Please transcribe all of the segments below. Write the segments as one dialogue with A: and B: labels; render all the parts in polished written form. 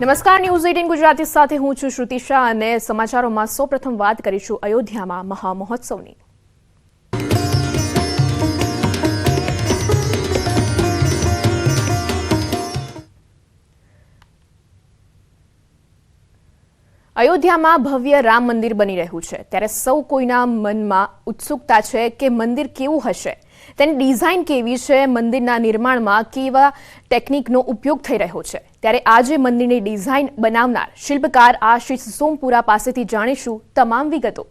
A: નમસ્કાર, ન્યૂઝ 18 ગુજરાતી સાથે હું છું શ્રુતિ શાહ અને સમાચારોમાં સૌપ્રથમ વાત કરીશું અયોધ્યામાં મહામહોત્સવની। અયોધ્યામાં ભવ્ય રામ મંદિર બની રહ્યું છે ત્યારે સૌ કોઈના મનમાં ઉત્સુકતા છે કે મંદિર કેવું હશે, તેની ડિઝાઇન કેવી છે, મંદિરના નિર્માણમાં કેવા ટેકનિકનો ઉપયોગ થઈ રહ્યો છે। ત્યારે આજે મંદિરની ડિઝાઇન બનાવનાર શિલ્પકાર આશીષ સોમપુરા પાસેથી જાણીશું તમામ વિગતો।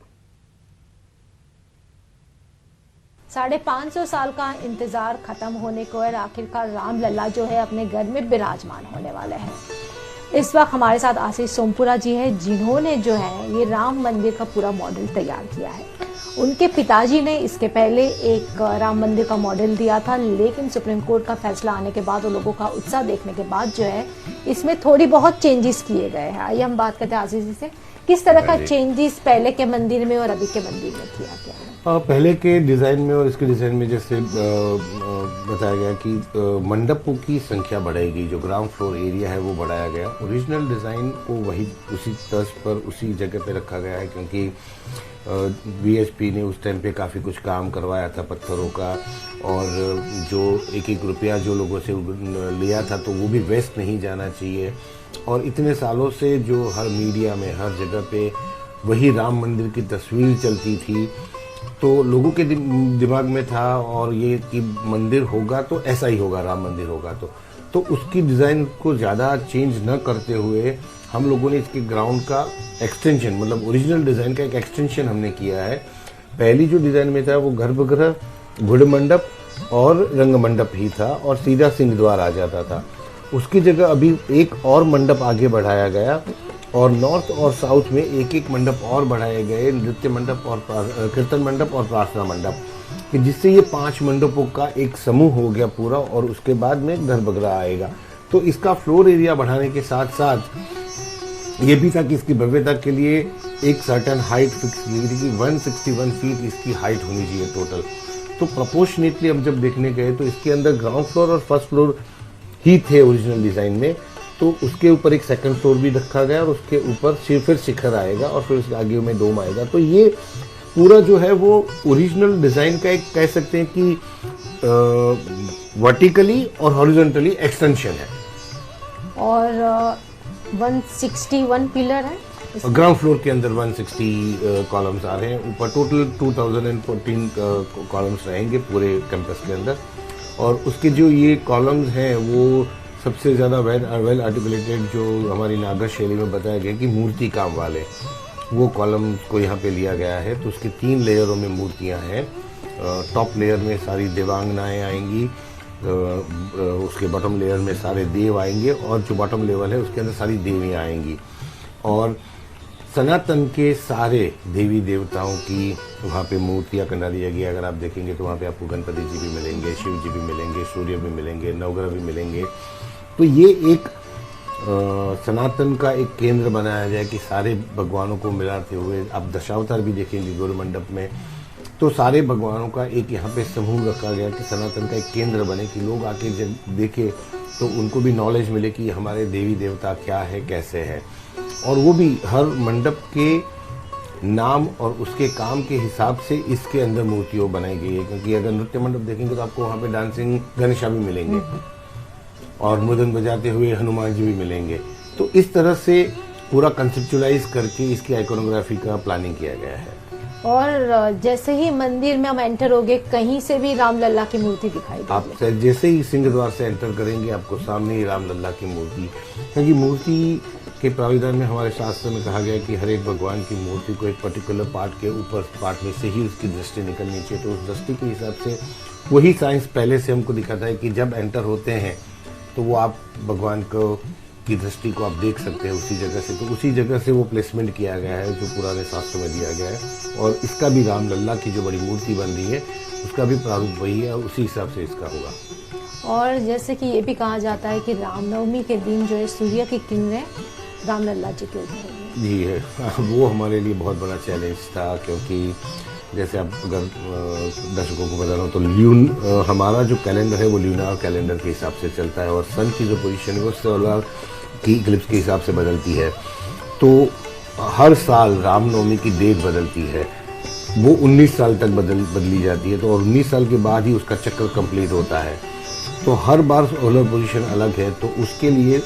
B: 550 साल का इंतजार खत्म होने को और आखिरकार रामलला जो है अपने घर में विराजमान होने वाले हैं। इस वक्त हमारे साथ आशीष सोमपुरा जी हैं, जिन्होंने जो है ये राम मंदिर का पूरा मॉडल तैयार किया है। उनके पिताजी ने इसके पहले एक राम मंदिर का मॉडल दिया था, लेकिन सुप्रीम कोर्ट का फैसला आने के बाद और लोगों का उत्साह देखने के बाद जो है इसमें थोड़ी बहुत चेंजेस किए गए हैं। आइए हम बात करते हैं आशीष जी से, किस तरह का चेंजेस पहले के मंदिर में और अभी के मंदिर में किया गया है?
C: पहले के डिज़ाइन में और इसके डिज़ाइन में जैसे बताया गया कि मंडपों की संख्या बढ़ाएगी, जो ग्राउंड फ्लोर एरिया है वो बढ़ाया गया। ओरिजिनल डिज़ाइन को वही उसी तर्ज पर उसी जगह पे रखा गया है, क्योंकि बीएचपी ने उस टाइम पे काफ़ी कुछ काम करवाया था पत्थरों का, और जो एक एक रुपया जो लोगों से लिया था तो वो भी वेस्ट नहीं जाना चाहिए। और इतने सालों से जो हर मीडिया में हर जगह पे वही राम मंदिर की तस्वीर चलती थी, तो लोगों के दिमाग में था और ये कि मंदिर होगा तो ऐसा ही होगा, राम मंदिर होगा तो उसकी डिज़ाइन को ज़्यादा चेंज न करते हुए हम लोगों ने इसके ग्राउंड का एक्सटेंशन, मतलब ओरिजिनल डिज़ाइन का एक एक्सटेंशन हमने किया है। पहली जो डिज़ाइन में था वो गर्भगृह, घुड़ मंडप और रंग मंडप ही था और सीधा सिंह द्वार आ जाता था। उसकी जगह अभी एक और मंडप आगे बढ़ाया गया और नॉर्थ और साउथ में एक एक मंडप और बढ़ाए गए, नृत्य मंडप और कीर्तन मंडप और प्रार्थना मंडप, कि जिससे ये 5 मंडपों का एक समूह हो गया पूरा, और उसके बाद में गर्भगृह आएगा। तो इसका फ्लोर एरिया बढ़ाने के साथ साथ ये भी था कि इसकी भव्यता के लिए एक सर्टेन हाइट फिक्स की 161 फीट इसकी हाइट होनी चाहिए टोटल। तो प्रोपोर्शनेटली हम जब देखने गए तो इसके अंदर ग्राउंड फ्लोर और फर्स्ट फ्लोर ही थे ओरिजिनल डिज़ाइन में, तो उसके ऊपर एक सेकंड फ्लोर भी रखा गया और उसके ऊपर फिर शिखर आएगा और फिर उसके आगे में डोम आएगा। तो ये पूरा जो है वो ओरिजिनल डिज़ाइन का एक कह सकते हैं कि वर्टिकली और हॉरिजॉन्टली एक्सटेंशन है। और
B: 161 पिलर है
C: ग्राउंड फ्लोर के अंदर, 160 कॉलम्स आ रहे हैं ऊपर। टोटल 2014 कॉलम्स रहेंगे पूरे कैंपस के अंदर, और उसके जो ये कॉलम्स हैं वो सबसे ज़्यादा वेल आर्टिकुलेटेड जो हमारी नागर शैली में बताया गया कि मूर्ति काम वाले, वो कॉलम को यहाँ पे लिया गया है। तो उसके 3 लेयरों में मूर्तियाँ हैं। टॉप लेयर में सारी देवांगनाएँ आएंगी, उसके बॉटम लेयर में सारे देव आएंगे, और जो बॉटम लेवल है उसके अंदर सारी देवियाँ आएंगी। और सनातन के सारे देवी देवताओं की वहाँ पे मूर्तियाँ बना दिया गया। अगर आप देखेंगे तो वहाँ पे आपको गणपति जी भी मिलेंगे, शिव जी भी मिलेंगे, सूर्य भी मिलेंगे, नवग्रह भी मिलेंगे। तो ये एक सनातन का एक केंद्र बनाया जाए कि सारे भगवानों को मिलाते हुए आप दशावतार भी देखेंगे गौर मंडप में, तो सारे भगवानों का एक यहाँ पे समूह रखा गया कि सनातन का एक केंद्र बने, कि लोग आके जब देखे तो उनको भी नॉलेज मिले कि हमारे देवी देवता क्या है, कैसे है। और वो भी हर मंडप के नाम और उसके काम के हिसाब से इसके अंदर मूर्तियों बनाई गई है। क्योंकि अगर नृत्य मंडप देखेंगे तो आपको वहाँ पे डांसिंग गणेशा भी मिलेंगे और मृदंग बजाते हुए हनुमान जी भी मिलेंगे। तो इस तरह से पूरा कंसेप्चुलाइज करके इसकी आइकोनोग्राफी का प्लानिंग किया गया है।
B: और जैसे ही मंदिर में हम एंटर होंगे कहीं से भी रामलला की मूर्ति दिखाई देगी।
C: आप जैसे ही सिंह द्वार से एंटर करेंगे आपको सामने ही रामलला की मूर्ति, क्योंकि मूर्ति के प्राविधान में हमारे शास्त्र में कहा गया है कि हर एक भगवान की मूर्ति को एक पर्टिकुलर पार्ट के ऊपर पार्ट में से ही उसकी दृष्टि निकलनी चाहिए। तो उस दृष्टि के हिसाब से वही साइंस पहले से हमको दिखाता है कि जब एंटर होते हैं तो वो आप भगवान को की दृष्टि को आप देख सकते हैं उसी जगह से। तो उसी जगह से वो प्लेसमेंट किया गया है जो पुराने शास्त्रों में दिया गया है। और इसका भी रामलला की जो बड़ी मूर्ति बन रही है उसका भी प्रारूप वही है और उसी हिसाब से इसका होगा।
B: और जैसे कि ये भी कहा जाता है कि रामनवमी के दिन जो है सूर्य की किरणें रामलला जी के ऊपर होगी।
C: जी है, वो हमारे लिए बहुत बड़ा चैलेंज था, क्योंकि जैसे आप अगर दर्शकों को बता रहा हूँ तो हमारा जो कैलेंडर है वो ल्यूनार कैलेंडर के हिसाब से चलता है, और सन की जो पोजीशन है वो सोलर की इक्लिप्स के हिसाब से बदलती है, तो हर साल रामनवमी की डेट बदलती है, वो 19 साल तक बदली जाती है। तो और 19 साल के बाद ही उसका चक्कर कंप्लीट होता है। तो हर बार सोलर पोजीशन अलग है, तो उसके लिए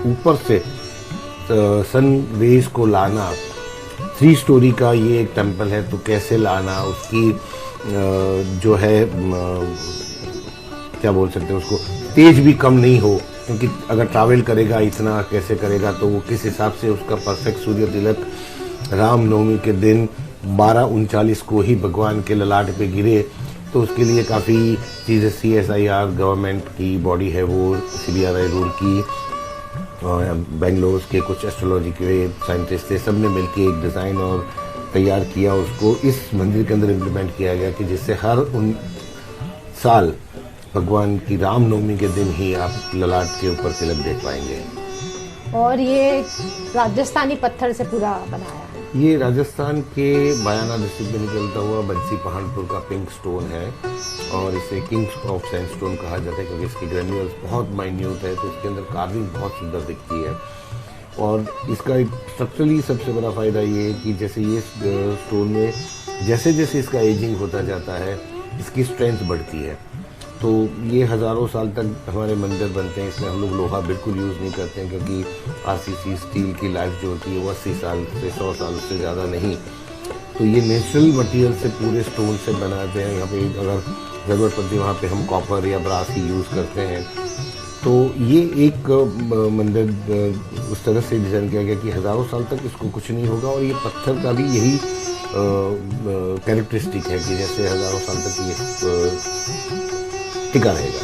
C: ऊपर से सन रेज को लाना, 3 स्टोरी का ये एक टेम्पल है, तो कैसे लाना, उसकी जो है क्या बोल सकते हैं उसको, तेज भी कम नहीं हो, क्योंकि अगर ट्रैवल करेगा इतना कैसे करेगा, तो वो किस हिसाब से उसका परफेक्ट सूर्य तिलक रामनवमी के दिन 12:39 को ही भगवान के ललाट पे गिरे। तो उसके लिए काफ़ी चीज़ें CSIR गवर्नमेंट की बॉडी है, वो CBRI रूल की, बेंगलोर के कुछ एस्ट्रोलॉजी के साइंटिस्ट थे, सब ने मिलकर एक डिज़ाइन और तैयार किया, उसको इस मंदिर के अंदर इम्प्लीमेंट किया गया कि जिससे हर साल भगवान की रामनवमी के दिन ही आप ललाट के ऊपर तिलक देख पाएंगे।
B: और ये राजस्थानी पत्थर से पूरा बनाया है।
C: ये राजस्थान के बयाना डिस्ट्रिक्ट में निकलता हुआ बंसी पहाड़पुर का पिंक स्टोन है, और इसे किंग्स ऑफ सैंडस्टोन कहा जाता है, क्योंकि इसकी ग्रेन्यूल्स बहुत माइन्यूट है, तो इसके अंदर कार्विंग बहुत सुंदर दिखती है। और इसका एक स्ट्रक्चरली सबसे बड़ा फ़ायदा ये है कि जैसे ये स्टोन में जैसे जैसे इसका एजिंग होता जाता है, इसकी स्ट्रेंथ बढ़ती है। तो ये हज़ारों साल तक हमारे मंदिर बनते हैं, इसमें हम लोग लोहा बिल्कुल यूज़ नहीं करते हैं, क्योंकि RCC स्टील की लाइफ जो होती है वो 80 साल से 100 साल से ज़्यादा नहीं। तो ये नेचुरल मटेरियल से पूरे स्टोन से बनाते हैं। यहाँ पे अगर ज़रूरत पड़ती है वहाँ पे हम कॉपर या ब्रास ही यूज़ करते हैं। तो ये एक मंदिर उस तरह से डिज़ाइन किया गया कि हज़ारों साल तक इसको कुछ नहीं होगा, और ये पत्थर का भी यही कैरेक्टरिस्टिक है कि जैसे हज़ारों साल तक ये टिका रहेगा।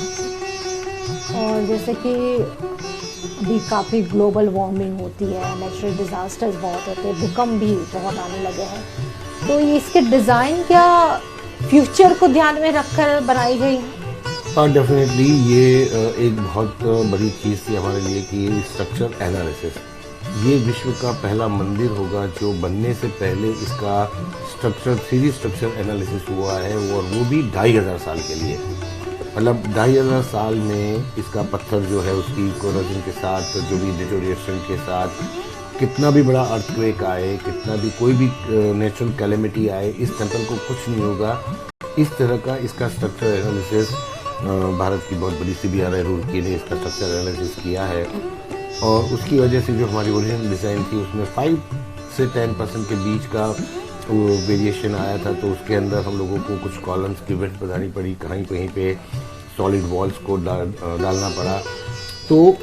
B: और जैसे कि अभी काफ़ी ग्लोबल वार्मिंग होती है, नेचुरल डिज़ास्टर्स बहुत होते हैं, भूकंप भी बहुत आने लगे हैं, तो ये इसके डिज़ाइन क्या फ्यूचर को ध्यान में रखकर बनाई गई है?
C: हाँ, डेफिनेटली ये एक बहुत बड़ी चीज़ थी हमारे लिए कि ये स्ट्रक्चर एनालिसिस, ये विश्व का पहला मंदिर होगा जो बनने से पहले इसका स्ट्रक्चर 3D स्ट्रक्चर एनालिसिस हुआ है, और वो भी 2500 साल के लिए। मतलब 2500 साल में इसका पत्थर जो है उसकी कोरोजन के साथ, जो भी डिटोरिएशन के साथ, कितना भी बड़ा अर्थक्वेक आए, कितना भी कोई भी नेचुरल कैलेमिटी आए, इस टेम्पल को कुछ नहीं होगा। इस तरह का इसका स्ट्रक्चर एनालिसिस भारत की बहुत बड़ी CBRI रूल की ने इसका स्ट्रक्चर एनालिसिस किया है, और उसकी वजह से जो हमारी ओरिजिनल डिज़ाइन थी उसमें 5 से 10% के बीच का वेरिएशन आया था। तो उसके अंदर हम लोगों को कुछ कॉलम्स की विड्थ बतानी पड़ी, कहीं पे सॉलिड वॉल्स को डालना पड़ा। तो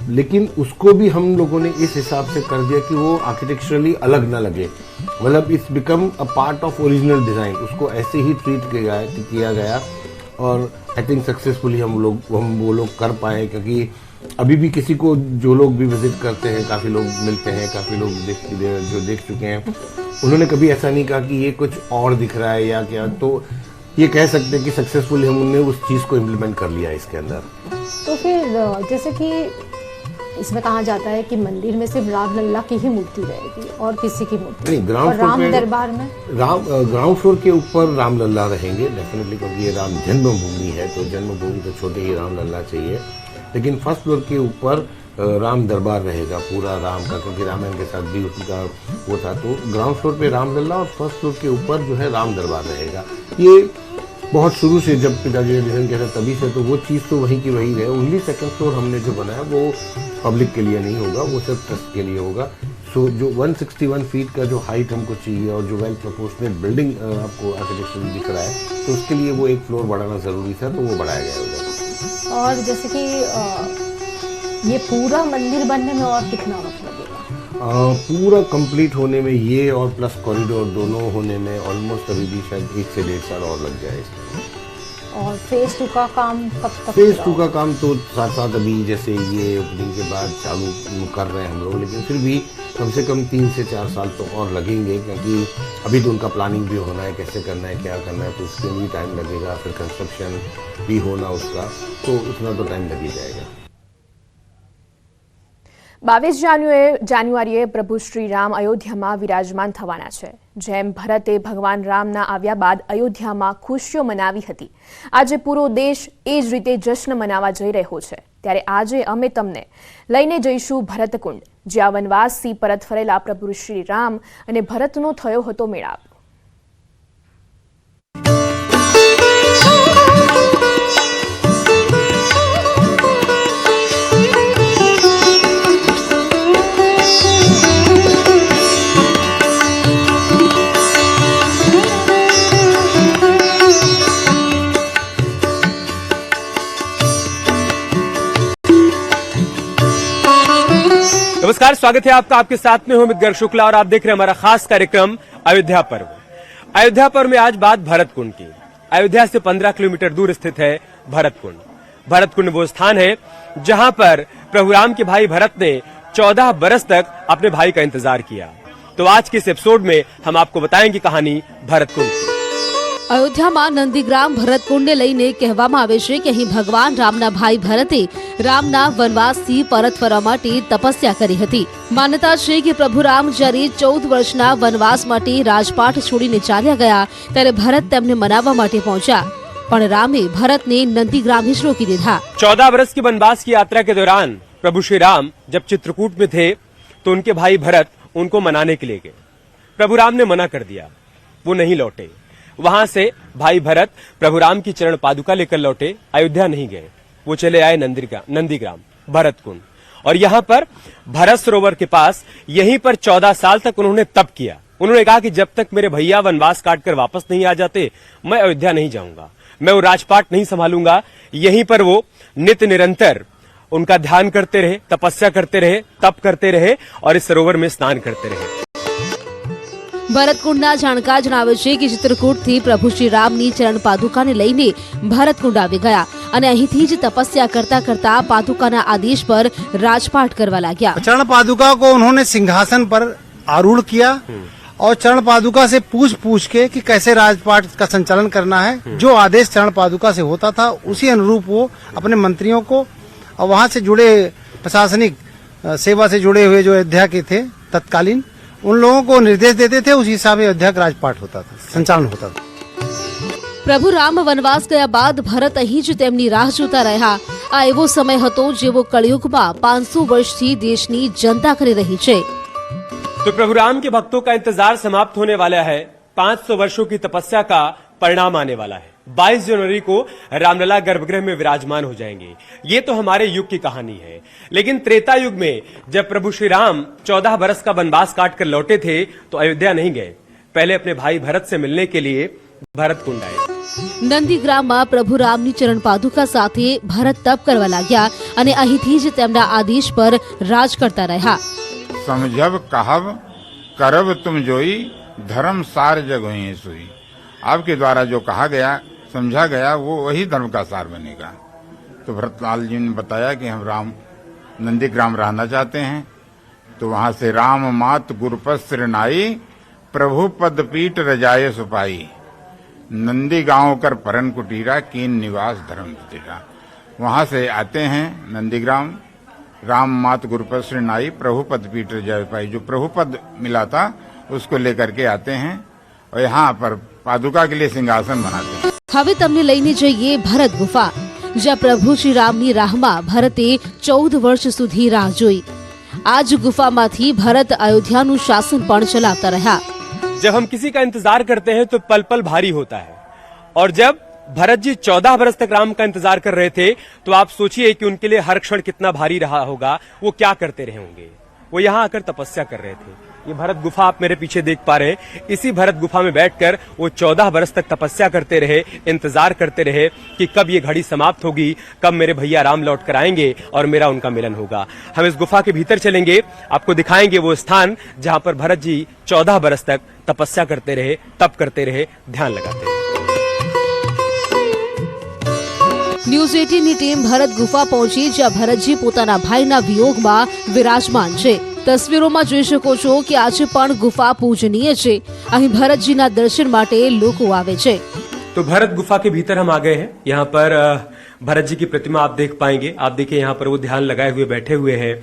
C: लेकिन उसको भी हम लोगों ने इस हिसाब से कर दिया कि वो आर्किटेक्चरली अलग ना लगे, मतलब it's become a part of original design, उसको ऐसे ही ट्रीट किया गया। और आई थिंक सक्सेसफुली हम वो लोग कर पाए, क्योंकि अभी भी किसी को, जो लोग भी विजिट करते हैं, काफ़ी लोग मिलते हैं, काफ़ी लोग जो देख चुके हैं, उन्होंने कभी ऐसा नहीं कहा कि ये कुछ और दिख रहा है या क्या। तो ये कह सकते हैं कि सक्सेसफुली हमने उस चीज़ को इम्प्लीमेंट कर लिया इसके अंदर।
B: तो फिर जैसे कि इसमें कहा जाता है कि मंदिर में सिर्फ राम लल्ला की ही मूर्ति रहेगी और किसी की मूर्ति
C: नहीं, ग्राउंड फ्लोर
B: राम दरबार में
C: ग्राउंड फ्लोर के ऊपर राम लल्ला रहेंगे डेफिनेटली, क्योंकि ये राम जन्मभूमि है, तो जन्मभूमि तो छोटे ही राम लल्ला चाहिए। लेकिन फर्स्ट फ्लोर के ऊपर राम दरबार रहेगा पूरा राम का, क्योंकि रामायण के साथ भी उसका वो था। तो ग्राउंड फ्लोर पे राम लल्ला और फर्स्ट फ्लोर के ऊपर जो है राम दरबार रहेगा। ये बहुत शुरू से जब पिताजी ने डिज़ाइन किया था तभी से, तो वो चीज़ तो वहीं की वहीं रहे। ओनली सेकंड फ्लोर हमने जो बनाया वो पब्लिक के लिए नहीं होगा, वो सिर्फ ट्रस्ट के लिए होगा। सो जो 161 फीट का जो हाइट हमको चाहिए और जो वेल प्रोपोर्शनेट बिल्डिंग आपको आर्किटेक्चर दिख रहा है, तो उसके लिए वो एक फ्लोर बढ़ाना ज़रूरी था, तो वो बढ़ाया गया उधर।
B: और जैसे कि ये पूरा मंदिर बनने में और कितना वक्त लगेगा?
C: पूरा कंप्लीट होने में ये और प्लस कॉरिडोर दोनों होने में ऑलमोस्ट अभी भी शायद 1 से 1.5 साल और लग जाए इसमें।
B: और फेज 2 का काम कब तक?
C: फेज 2 का काम तो साथ साथ अभी जैसे ये ओपनिंग के बाद चालू कर रहे हैं हम लोग, लेकिन फिर भी कम से कम 3 से 4 साल तो और लगेंगे, क्योंकि अभी तो उनका प्लानिंग भी होना है, कैसे करना है, क्या करना है, तो उसके लिए टाइम लगेगा। फिर कंस्ट्रक्शन भी होना उसका, तो उतना तो टाइम लग ही जाएगा।
A: 22 જાન્યુઆરીએ પ્રભુ શ્રી રામ અયોધ્યામાં વિરાજમાન થવાના છે। જેમ ભરતે ભગવાન રામના આવ્યા બાદ અયોધ્યામાં ખુશીઓ મનાવી હતી, આજે પૂરો દેશ એ જ રીતે જશ્ન મનાવવા જઈ રહ્યો છે। ત્યારે આજે અમે તમને લઈને જઈશું ભરતકુંડ, જ્યાં વનવાસથી પરત ફરેલા પ્રભુ શ્રી રામ અને ભરતનો થયો હતો મેળાપ.
D: नमस्कार, स्वागत है आपका. आपके साथ में हूं अमित गर्ग शुक्ला और आप देख रहे हैं हमारा खास कार्यक्रम अयोध्या पर्व. अयोध्या पर्व में आज बात भरतकुंड की. अयोध्या से 15 किलोमीटर दूर स्थित है भरतकुंड. भरतकुंड वो स्थान है जहां पर प्रभु राम के भाई भरत ने 14 बरस तक अपने भाई का इंतजार किया. तो आज के इस एपिसोड में हम आपको बताएंगे कहानी भरतकुंड की.
E: અયોધ્યામાં નંદીગ્રામ ભરતકુંડને લઈને કહેવામાં આવે છે કે અહીં ભગવાન રામના ભાઈ ભરતે રામના વનવાસથી પરત ફરવા માટે તપસ્યા કરી હતી. માન્યતા છે કે પ્રભુ રામ જ્યારે 14 વર્ષના વનવાસ માટે રાજપાટ છોડીને ચાલ્યા ગયા ત્યારે ભરત તેમને મનાવવા માટે પહોંચ્યા, પણ રામે ભરતને નંદીગ્રામ જ રોકી દીધા.
D: 14 बरस की वनवास की यात्रा के दौरान प्रभु श्री राम जब चित्रकूट में थे तो उनके भाई भरत उनको मनाने के लिए गए. प्रभु राम ने मना कर दिया, वो नहीं लौटे. वहां से भाई भरत प्रभु राम की चरण पादुका लेकर लौटे. अयोध्या नहीं गए, वो चले आए नंदीग्राम भरतकुंड. और यहाँ पर भरत सरोवर के पास यहीं पर 14 साल तक उन्होंने तप किया. उन्होंने कहा कि जब तक मेरे भैया वनवास काटकर वापस नहीं आ जाते मैं अयोध्या नहीं जाऊंगा, मैं वो राजपाट नहीं संभालूंगा. यहीं पर वो नित्य निरंतर उनका ध्यान करते रहे, तपस्या करते रहे, तप करते रहे और इस सरोवर में स्नान करते रहे.
E: ભરતકુંડના જાણકાર જણાવે છે કે ચિત્રકૂટથી પ્રભુ શ્રી રામની ચરણ પાદુકાને લઈને ભરતકુંડ આવી ગયા અને અહીંથી જ તપસ્યા કરતા કરતા પાદુકાના આદેશ પર રાજપાટ કરવા लाग्या.
F: चरण पादुका को उन्होंने सिंहासन पर आरूढ़ किया और चरण पादुका से पूछ के कि कैसे राजपाट का संचालन करना है. जो आदेश चरण पादुका से होता था उसी अनुरूप वो अपने मंत्रियों को और वहां से जुड़े प्रशासनिक सेवा से जुड़े हुए जो अयोध्या के थे तत्कालीन उन लोगों को निर्देश देते थे. उसी हिसाब से अयोध्या का राजपाट होता था, संचालन होता था.
E: પ્રભુ રામ વનવાસ ગયા બાદ ભરત અહીં જ તેમની રાહ જોતા રહ્યા. આ એવો સમય હતો જેવો કળિયુગમાં 500 વર્ષથી દેશની जनता કરી રહી છે.
D: तो प्रभु राम के भक्तों का इंतजार समाप्त होने वाला है. 500 वर्षों की तपस्या का परिणाम आने वाला है. 22 जनवरी को रामलला गर्भगृह में विराजमान हो जाएंगे. ये तो हमारे युग की कहानी है. लेकिन त्रेता युग में जब प्रभु श्री राम 14 बरस का वनवास काटकर लौटे थे तो अयोध्या नहीं गए. पहले अपने भाई भरत से मिलने के लिए भरतकुंड आए.
E: નંદીગ્રામમાં પ્રભુ રામની ચરણ પાદુકા સાથે ભરત તપ કરવા लाग्या અને અહીંથી જ તેમના આદેશ પર રાજ કરતા રહ્યા.
G: समझब कहब करब तुम जोई धर्म सार जग होई सोई. आपके द्वारा जो कहा गया समझा गया वो वही धर्म का सार बनेगा. तो भरतलाल जी ने बताया कि हम राम नंदीग्राम रहना चाहते हैं. तो वहां से राम मात गुरुपत सिरनाई प्रभु पद पीठ रजाए सुपाई. नंदी गांव कर परन कुटीरा कीन निवास धर्म तीरा. वहां से आते हैं नंदीग्राम. राम मात गुरुपद सिरनाई प्रभु पद पीठ रजाए सुपाई. जो प्रभु पद मिला था उसको लेकर के आते हैं और यहाँ पर पादुका के लिए सिंहासन बनाते हैं.
E: હવે તમને લઈને જઈએ ભરત ગુફા, જ્યાં પ્રભુ શ્રી રામની રાહમાં ભરતે 14 વર્ષ સુધી રાહ જોઈ. આ જ ગુફામાંથી ભરત અયોધ્યાનું શાસન પણ ચલાવતા રહ્યા.
D: जब हम किसी का इंतजार करते हैं तो पल पल भारी होता है. और जब भरत जी 14 बरस तक राम का इंतजार कर रहे थे तो आप सोचिए कि उनके लिए हर क्षण कितना भारी रहा होगा. वो क्या करते रहे होंगे. वो यहाँ आकर तपस्या कर रहे थे. ये भरत गुफा आप मेरे पीछे देख पा रहे हैं. इसी भरत गुफा में बैठकर वो 14 बरस तक तपस्या करते रहे, इंतजार करते रहे कि कब ये घड़ी समाप्त होगी, कब मेरे भैया राम लौट कर आएंगे और मेरा उनका मिलन होगा. हम इस गुफा के भीतर चलेंगे, आपको दिखाएंगे वो स्थान जहां पर भरत जी 14 बरस तक तपस्या करते रहे, तप करते रहे, ध्यान लगाते रहे.
E: ન્યૂઝ 18ની ટીમ ભરત ગુફા પહોંચી, જ્યાં ભરતજી પોતાના ભાઈના વિયોગમાં વિરાજમાન છે. તસવીરોમાં જોઈ શકો છો કે આજે પણ ગુફા પૂજનીય છે. અહીં ભરતજીના દર્શન માટે લોકો આવે છે.
D: तो भरत गुफा के भीतर हम आ गए हैं. यहाँ पर भरत जी की प्रतिमा आप देख पाएंगे. आप देखिए यहाँ पर वो ध्यान लगाए हुए बैठे हुए हैं.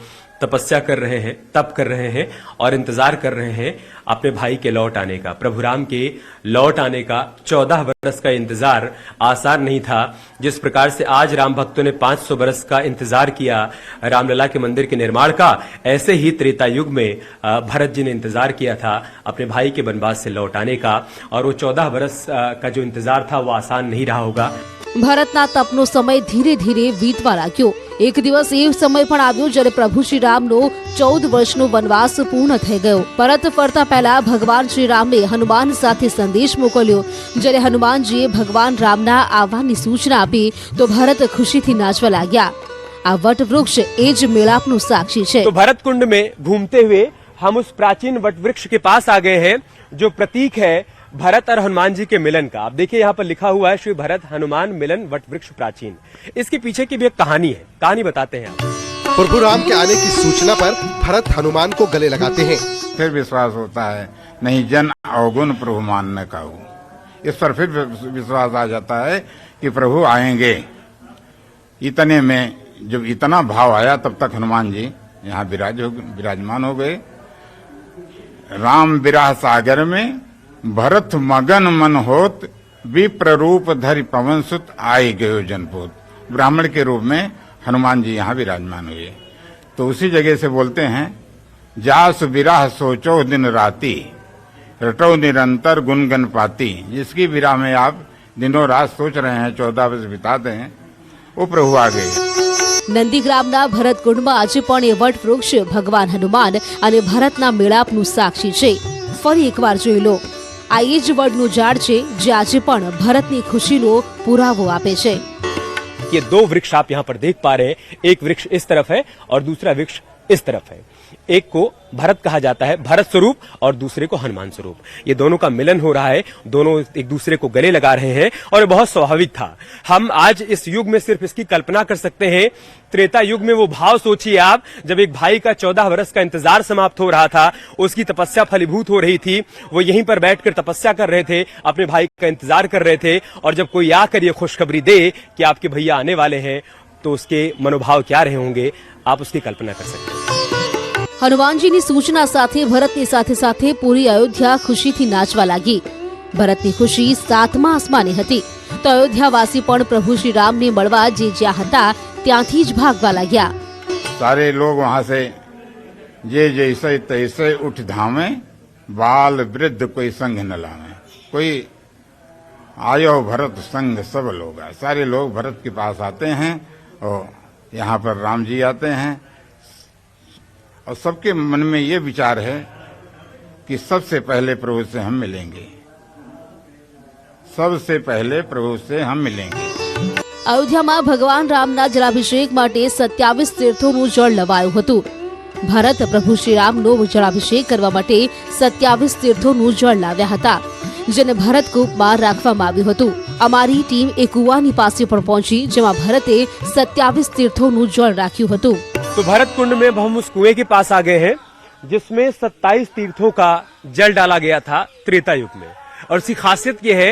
D: तपस्या कर रहे हैं, तप कर रहे हैं और इंतजार कर रहे हैं अपने भाई के लौट आने का। प्रभु राम के लौट आने का 14 बरस का इंतजार आसान नहीं था। जिस प्रकार से आज राम भक्तों ने 500 बरस का इंतजार किया रामलला के मंदिर के निर्माण का, ऐसे ही त्रेता युग में भरत जी ने इंतजार किया था अपने भाई के वनवास से लौट आने का, और वो 14 बरस का जो इंतजार था वो आसान नहीं रहा होगा।
E: ભરતના તપનો સમય ધીરે ધીરે વીતવા લાગ્યો। એક દિવસ એ સમય પણ આવ્યો જ્યારે પ્રભુ શ્રી રામનો 14 વર્ષનો વનવાસ પૂર્ણ થઈ ગયો। પરત ફરતા પહેલા ભગવાન શ્રી રામે હનુમાન સાથે સંદેશ મોકલ્યો। જ્યારે હનુમાનજીએ ભગવાન રામના આવવાની સૂચના આપી તો ભરત ખુશીથી નાચવા लाग्या। આ વટ વૃક્ષ એ જ મેળાપનું સાક્ષી છે।
D: तो भरत कुंड में घूमते हुए हम उस प्राचीन वट वृक्ष के पास आ गए हैं जो प्रतीक है भरत और हनुमान जी के मिलन का। आप देखिए यहाँ पर लिखा हुआ है श्री भरत हनुमान मिलन वट वृक्ष प्राचीन। इसके पीछे की भी एक कहानी है, कहानी बताते हैं आप।
H: प्रभु राम के आने की सूचना पर भरत हनुमान को गले लगाते हैं।
G: फिर विश्वास होता है, नहीं जन अवगुण प्रभु मानने का हो, इस पर फिर विश्वास आ जाता है कि प्रभु आएंगे। इतने में जब इतना भाव आया तब तक हनुमान जी यहाँ विराजमान हो गए। राम विराह सागर में भरत मगन मन होत, विप्र रूप धरि पवन सुत आए गयो जनपोत। ब्राह्मण के रूप में हनुमान जी यहाँ विराजमान हुए। तो उसी जगह से बोलते हैं, जास विराह सोचो दिन राती, रटो निरंतर गुनगन पाती। जिसकी विराह में आप दिनों रात सोच रहे हैं, 14 वर्ष बिताते हैं, वो प्रभु आ गए।
E: નંદીગ્રામના ભરત કુંડમાં આજે પણ એ વટ વૃક્ષ ભગવાન હનુમાન અને ભરતના મેળાપનું સાક્ષી છે। ફરી એકવાર જોઈ લો, આ એ જ વડનું ઝાડ છે જે આજે પણ ભરતની ખુશીનો પુરાવો આપે છે।
D: ये दो वृक्ष आप यहाँ पर देख पा रहे हैं, एक वृक्ष इस तरफ है और दूसरा वृक्ष इस तरफ है। एक को भरत कहा जाता है, भरत स्वरूप, और दूसरे को हनुमान स्वरूप। ये दोनों का मिलन हो रहा है, दोनों एक दूसरे को गले लगा रहे हैं और ये बहुत स्वाभाविक था। हम आज इस युग में सिर्फ इसकी कल्पना कर सकते हैं। त्रेता युग में वो भाव सोचिए आप, जब एक भाई का 14 वर्ष का इंतजार समाप्त हो रहा था, उसकी तपस्या फलीभूत हो रही थी, वो यहीं पर बैठकर तपस्या कर रहे थे, अपने भाई का इंतजार कर रहे थे, और जब कोई आकर ये खुशखबरी दे कि आपके भैया आने वाले हैं, तो उसके मनोभाव क्या रहे होंगे, आप उसकी कल्पना कर सकते हैं।
E: હનુમાનજીની સૂચના સાથે ભરતની સાથે સાથે પૂરી અયોધ્યા ખુશીથી નાચવા લાગી। ભરતની ખુશી 7મા આસમાને હતી તો અયોધ્યાવાસી પણ પ્રભુ શ્રી રામને મળવા જે જ્યાં હતા ત્યાંથી જ ભાગવા लाग्या।
G: सारे लोग वहां से जे जैसे तैसे उठ धामे, बाल वृद्ध कोई संग न लावे। कोई आयो भरत संग सब लोग, सारे लोग भरत के पास आते हैं और यहाँ पर राम जी आते हैं। और सबके मन में ये विचार है कि सबसे पहले प्रभु से हम मिलेंगे, सबसे पहले प्रभु से हम मिलेंगे।
E: અયોધ્યામાં ભગવાન રામના જળાભિષેક માટે 27 તીર્થોનું જળ લવાયું હતું। ભરત પ્રભુ શ્રી રામનો જળાભિષેક કરવા માટે 27 તીર્થોનું જળ લાવ્યા હતા, જેને ભરત કૂપમાં રાખવામાં આવ્યું હતું। અમારી ટીમ એ કુવાની પાસે પણ પહોંચી, જેમાં ભરતે 27 તીર્થોનું જળ રાખ્યું હતું।
D: तो भरत कुंड में हम उस कुएं के पास आ गए हैं जिसमें 27 तीर्थों का जल डाला गया था त्रेता युग में। और इसकी खासियत यह है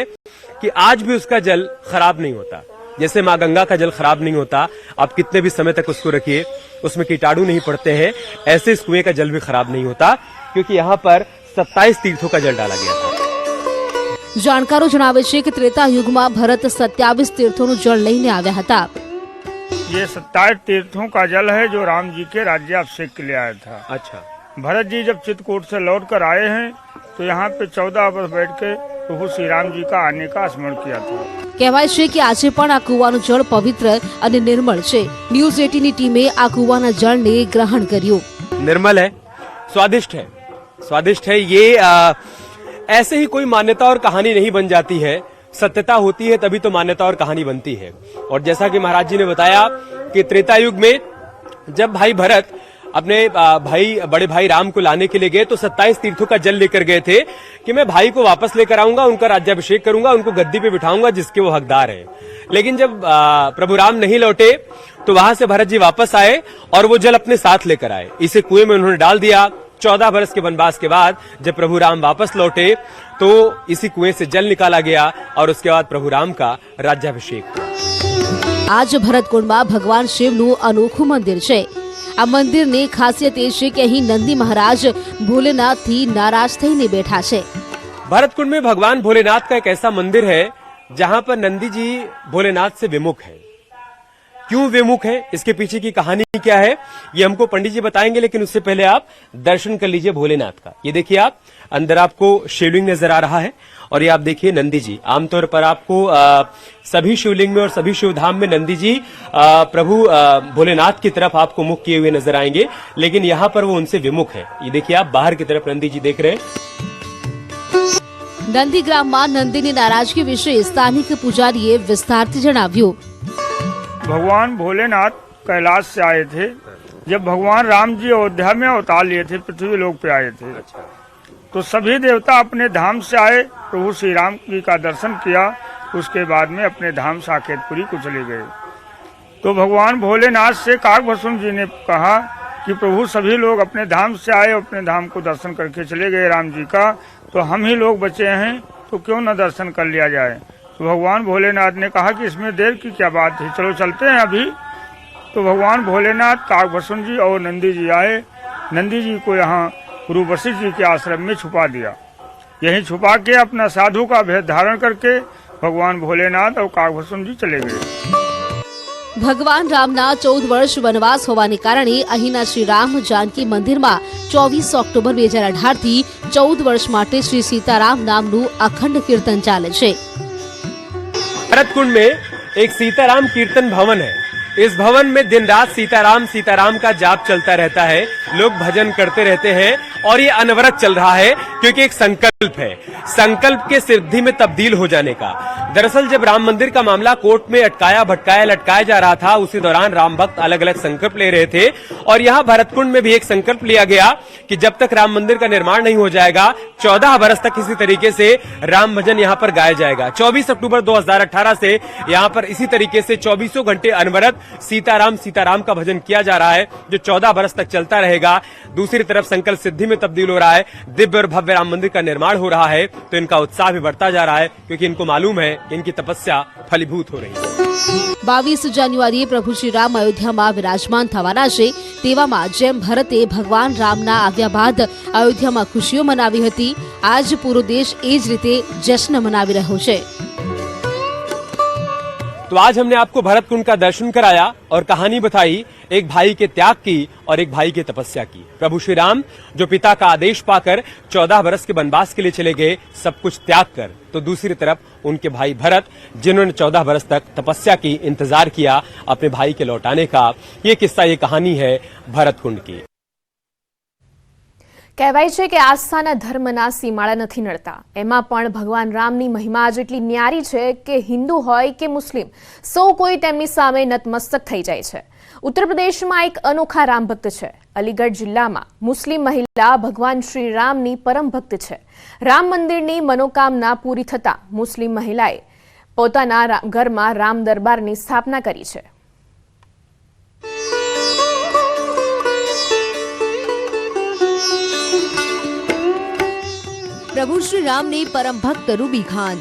D: कि आज भी उसका जल खराब नहीं होता। जैसे माँ गंगा का जल खराब नहीं होता, आप कितने भी समय तक उसको रखिए उसमें कीटाणु नहीं पड़ते हैं, ऐसे इस कुएं का जल भी खराब नहीं होता, क्योंकि यहाँ पर 27 तीर्थों का जल डाला गया था।
E: જાણકારો જણાવે છે કે ત્રેતા યુગમાં ભરત 27 તીર્થોનું જળ લઈને આવ્યા હતા।
I: ये 27 तीर्थों का जल है जो राम जी के राज्याभिषेक के लिए आया था।
D: अच्छा,
I: भरत जी जब चित्रकूट से लौट कर आए हैं तो यहाँ पे 14 वर्ष बैठ के प्रभु श्री राम जी का आने का स्मरण किया था।
E: કહેવાય છે કે આજે પણ આ કૂવાનું જળ પવિત્ર અને નિર્મળ છે। ન્યૂઝ 18ની ટીમે આ કૂવાના જળને ગ્રહણ કર્યું।
D: निर्मल है, स्वादिष्ट है, स्वादिष्ट है। ये ऐसे ही कोई मान्यता और कहानी नहीं बन जाती है, सत्यता होती है तभी तो मान्यता और कहानी बनती है। और जैसा कि महाराज जी ने बताया कि त्रेता युग में जब भाई भरत अपने बड़े भाई राम को लाने के लिए गए तो 27 तीर्थों का जल लेकर गए थे कि मैं भाई को वापस लेकर आऊंगा, उनका राज्याभिषेक करूंगा, उनको गद्दी पे बिठाऊंगा जिसके वो हकदार हैं। लेकिन जब प्रभु राम नहीं लौटे तो वहां से भरत जी वापस आए और वो जल अपने साथ लेकर आए। इसे कुएं में उन्होंने डाल दिया। 14 वर्ष के वनवास के बाद जब प्रभु राम वापस लौटे तो इसी कुएं से जल निकाला गया और उसके बाद प्रभु राम का राज्याभिषेक हुआ।
E: आज भरतकुंडમાં ભગવાન શિવનું અનોખું મંદિર છે। આ મંદિરની ખાસિયત એ છે કે અહીં નંદી મહારાજ ભોલેનાથથી નારાજ થઈને બેઠા છે।
D: भरतकुंड में भगवान भोलेनाथ का एक ऐसा मंदिर है जहां पर नंदी जी भोलेनाथ से विमुख है। क्यों विमुख है, इसके पीछे की कहानी क्या है, ये हमको पंडित जी बताएंगे, लेकिन उससे पहले आप दर्शन कर लीजिए भोलेनाथ का। ये देखिए, आप अंदर आपको शिवलिंग नजर आ रहा है और ये आप देखिए नंदी जी। आमतौर पर आपको सभी शिवलिंग में और सभी शिवधाम में नंदी जी प्रभु भोलेनाथ की तरफ आपको मुख किए हुए नजर आएंगे, लेकिन यहाँ पर वो उनसे विमुख है। ये देखिए, आप बाहर की तरफ नंदी जी देख रहे हैं।
E: નંદીગ્રામમાં નંદીની નારાજગી વિશે સ્થાનિક પૂજારીએ વિસ્તારથી જણાવ્યું।
I: भगवान भोलेनाथ कैलाश से आए थे जब भगवान राम जी अयोध्या में अवतार लिए थे, पृथ्वी लोक पे आए थे। तो सभी देवता अपने धाम से आए, प्रभु श्री राम जी का दर्शन किया, उसके बाद में अपने धाम साकेतपुरी को चले गए। तो भगवान भोलेनाथ से काकभस्म जी ने कहा कि प्रभु सभी लोग अपने धाम से आए, अपने धाम को दर्शन करके चले गए राम जी का, तो हम ही लोग बचे हैं, तो क्यों न दर्शन कर लिया जाए। तो भगवान भोलेनाथ ने कहा कि इसमें देर की क्या बात है, चलो चलते हैं अभी। तो भगवान भोलेनाथ काकभस्म जी और नंदी जी आए। नंदी जी को यहाँ गुरु वशिष्ठ जी के आश्रम में छुपा दिया। यहीं छुपा के अपना साधु का भेद धारण करके भगवान भोलेनाथ और काकभस्म जी चले गए।
E: ભગવાન રામના 14 વર્ષ વનવાસ હોવાને કારણે અહીંના શ્રી રામ જાનકી મંદિરમાં 24 ઓક્ટોબર 2018 થી 14 વર્ષ માટે શ્રી સીતારામ નામનું અખંડ કીર્તન ચાલે છે।
D: भरतकुंड में एक सीताराम कीर्तन भवन है। इस भवन में दिन रात सीताराम सीताराम का जाप चलता रहता है, लोग भजन करते रहते हैं और ये अनवरत चल रहा है, क्योंकि एक संकल्प है, संकल्प के सिद्धि में तब्दील हो जाने का। दरअसल जब राम मंदिर का मामला कोर्ट में अटकाया भटकाया लटकाया जा रहा था, उसी दौरान राम भक्त अलग अलग संकल्प ले रहे थे और यहाँ भरतकुंड में भी एक संकल्प लिया गया कि जब तक राम मंदिर का निर्माण नहीं हो जाएगा 14 बरस तक इसी तरीके से राम भजन यहाँ पर गाया जाएगा। 24 अक्टूबर 2018 से यहाँ पर इसी तरीके से 24 घंटे अनवरत सीताराम सीताराम का भजन किया जा रहा है, जो 14 बरस तक चलता रहेगा। दूसरी तरफ संकल्प सिद्धि में तब्दील हो रहा है, दिव्य और भव्य राम मंदिर का निर्माण हो रहा है, तो इनका उत्साह भी बढ़ता जा रहा है, क्योंकि इनको मालूम है कि इनकी तपस्या फलीभूत हो रही है।
E: 22 જાન્યુઆરીએ પ્રભુ શ્રી રામ અયોધ્યામાં વિરાજમાન થવાના છે। તેવામાં જેમ ભરતે ભગવાન રામના આવ્યા બાદ અયોધ્યામાં ખુશીઓ મનાવી હતી, આજ પૂરો દેશ એ જ રીતે જશ્ન મનાવી રહ્યો છે।
D: तो आज हमने आपको भरतकुंड का दर्शन कराया और कहानी बताई एक भाई के त्याग की और एक भाई की तपस्या की। प्रभु श्री राम जो पिता का आदेश पाकर 14 बरस के वनवास के लिए चले गए, सब कुछ त्याग कर, तो दूसरी तरफ उनके भाई भरत जिन्होंने 14 बरस तक तपस्या की, इंतजार किया अपने भाई के लौटाने का। ये किस्सा, ये कहानी है भरतकुंड की।
A: કહેવાય છે કે આસ્થાના ધર્મના સીમાડા નથી નડતા, એમાં પણ ભગવાન રામની મહિમા જેટલી ન્યારી છે કે હિન્દુ હોય કે મુસ્લિમ, સૌ કોઈ તેમની સામે નતમસ્તક થઈ જાય છે। ઉત્તર પ્રદેશમાં એક અનોખા રામ ભક્ત છે। અલીગઢ જિલ્લામાં મુસ્લિમ મહિલા ભગવાન શ્રી રામની પરમ ભક્ત છે। રામ મંદિરની મનોકામના પૂરી થતા મુસ્લિમ મહિલાએ પોતાના ઘરમાં રામ દરબારની સ્થાપના કરી છે।
E: પ્રભુ શ્રી રામની પરમ ભક્ત રૂબી ખાન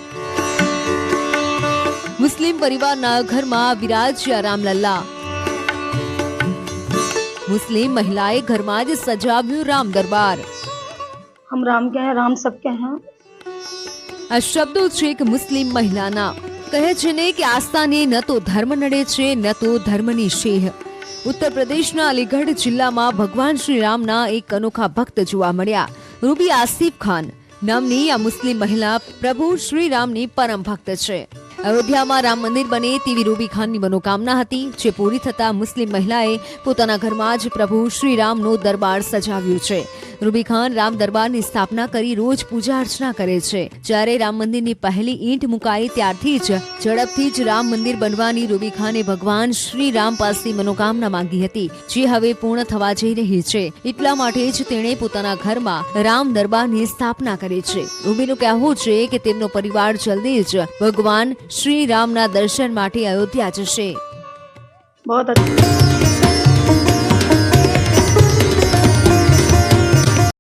E: મુસ્લિમ પરિવારના ઘરમાં વિરાજ્યા રામલલ્લા। મુસ્લિમ મહિલાએ ઘરમાં જ સજાવ્યું રામ દરબાર।
J: हम राम के हैं, राम सबके हैं।
E: આ શબ્દો છે એક મુસ્લિમ મહિલાના। કહે છે ને કે આસ્થાને ન તો ધર્મ નડે છે ન તો ધર્મની શેહ। ઉત્તર પ્રદેશના અલીગઢ જિલ્લામાં ભગવાન શ્રી રામના એક અનોખા ભક્ત જોવા મળ્યા। રૂબી આસિફ ખાન નામની આ મુસ્લિમ મહિલા પ્રભુ શ્રી રામની પરમ ભક્ત છે। અયોધ્યામાં રામ મંદિર બને તેવી રૂબી ખાનની મનોકામના હતી, જે પૂરી થતા મુસ્લિમ મહિલાએ પોતાના ઘરમાં જ પ્રભુ શ્રી રામનો દરબાર સજાવ્યો છે। રૂબી ખાન રામ દરબારની સ્થાપના કરી રોજ પૂજા અર્ચના કરે છે। જ્યારે રામ મંદિરની પહેલી ઈંટ મુકાઈ ત્યારથી જ ઝડપથી જ રામ મંદિર બનવાની રૂબી ખાને ભગવાન શ્રી રામ પાસે મનોકામના માંગી હતી, જે હવે પૂર્ણ થવા જઈ રહી છે। એટલા માટે જ તેણે પોતાના ઘરમાં રામ દરબારની સ્થાપના કરી છે। રૂબીનું કહેવું છે કે તેમનો પરિવાર જલ્દી જ ભગવાન શ્રી રામના દર્શન માટે અયોધ્યા જશે।
J: बहुत अच्छा।